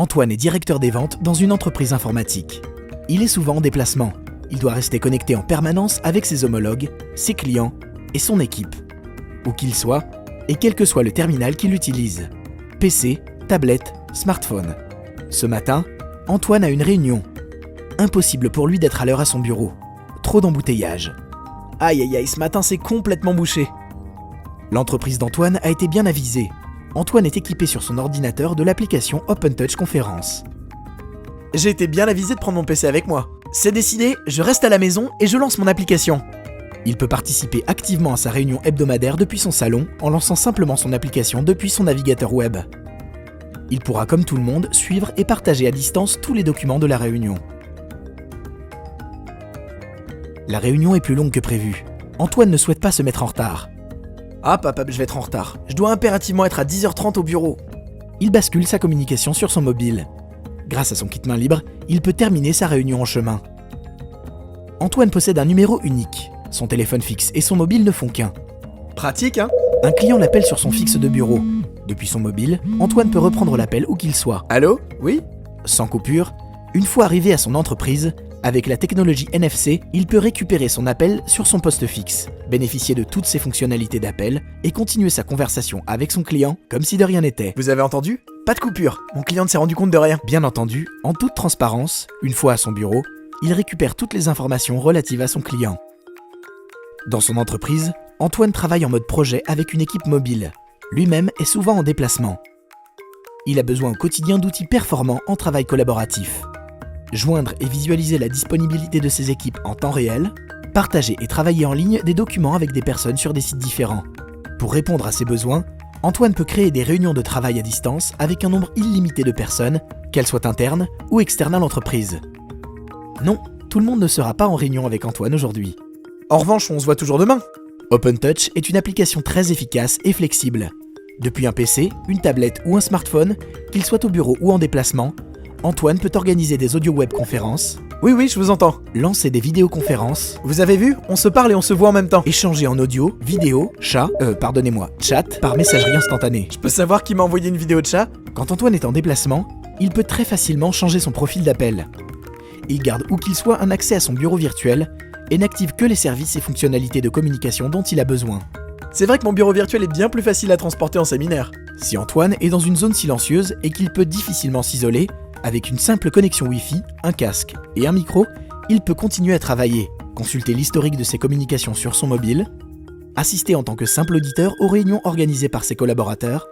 Antoine est directeur des ventes dans une entreprise informatique. Il est souvent en déplacement. Il doit rester connecté en permanence avec ses homologues, ses clients et son équipe. Où qu'il soit, et quel que soit le terminal qu'il utilise. PC, tablette, smartphone. Ce matin, Antoine a une réunion. Impossible pour lui d'être à l'heure à son bureau. Trop d'embouteillages. Aïe aïe aïe, ce matin c'est complètement bouché. L'entreprise d'Antoine a été bien avisée. Antoine est équipé sur son ordinateur de l'application OpenTouch Conférence. J'ai été bien avisé de prendre mon PC avec moi. C'est décidé, je reste à la maison et je lance mon application. Il peut participer activement à sa réunion hebdomadaire depuis son salon en lançant simplement son application depuis son navigateur web. Il pourra, comme tout le monde, suivre et partager à distance tous les documents de la réunion. La réunion est plus longue que prévu. Antoine ne souhaite pas se mettre en retard. Ah papa, je vais être en retard. Je dois impérativement être à 10h30 au bureau. Il bascule sa communication sur son mobile. Grâce à son kit main libre, il peut terminer sa réunion en chemin. Antoine possède un numéro unique. Son téléphone fixe et son mobile ne font qu'un. Pratique, hein? Un client l'appelle sur son fixe de bureau. Depuis son mobile, Antoine peut reprendre l'appel où qu'il soit. Allô? Oui? Sans coupure, une fois arrivé à son entreprise, avec la technologie NFC, il peut récupérer son appel sur son poste fixe, bénéficier de toutes ses fonctionnalités d'appel et continuer sa conversation avec son client comme si de rien n'était. Vous avez entendu? Pas de coupure, mon client ne s'est rendu compte de rien. Bien entendu, en toute transparence, une fois à son bureau, il récupère toutes les informations relatives à son client. Dans son entreprise, Antoine travaille en mode projet avec une équipe mobile. Lui-même est souvent en déplacement. Il a besoin au quotidien d'outils performants en travail collaboratif. Joindre et visualiser la disponibilité de ses équipes en temps réel, partager et travailler en ligne des documents avec des personnes sur des sites différents. Pour répondre à ses besoins, Antoine peut créer des réunions de travail à distance avec un nombre illimité de personnes, qu'elles soient internes ou externes à l'entreprise. Non, tout le monde ne sera pas en réunion avec Antoine aujourd'hui. En revanche, on se voit toujours demain. OpenTouch est une application très efficace et flexible. Depuis un PC, une tablette ou un smartphone, qu'il soit au bureau ou en déplacement, Antoine peut organiser des audio web conférences. Oui, je vous entends. Lancer des vidéoconférences. Vous avez vu? On se parle et on se voit en même temps. Échanger en audio, vidéo, chat par messagerie instantanée. Je peux savoir qui m'a envoyé une vidéo de chat? Quand Antoine est en déplacement, il peut très facilement changer son profil d'appel. Il garde où qu'il soit un accès à son bureau virtuel et n'active que les services et fonctionnalités de communication dont il a besoin. C'est vrai que mon bureau virtuel est bien plus facile à transporter en séminaire. Si Antoine est dans une zone silencieuse et qu'il peut difficilement s'isoler, avec une simple connexion Wi-Fi, un casque et un micro, il peut continuer à travailler, consulter l'historique de ses communications sur son mobile, assister en tant que simple auditeur aux réunions organisées par ses collaborateurs,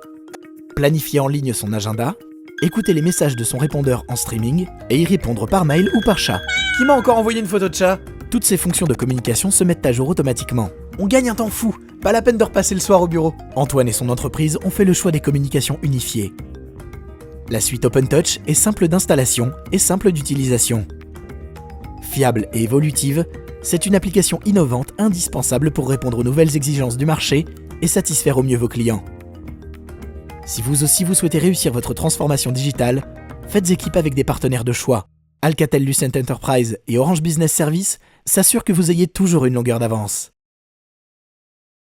planifier en ligne son agenda, écouter les messages de son répondeur en streaming et y répondre par mail ou par chat. Qui m'a encore envoyé une photo de chat? Toutes ces fonctions de communication se mettent à jour automatiquement. On gagne un temps fou, pas la peine de repasser le soir au bureau. Antoine et son entreprise ont fait le choix des communications unifiées. La suite OpenTouch est simple d'installation et simple d'utilisation. Fiable et évolutive, c'est une application innovante indispensable pour répondre aux nouvelles exigences du marché et satisfaire au mieux vos clients. Si vous aussi vous souhaitez réussir votre transformation digitale, faites équipe avec des partenaires de choix. Alcatel-Lucent Enterprise et Orange Business Services s'assurent que vous ayez toujours une longueur d'avance.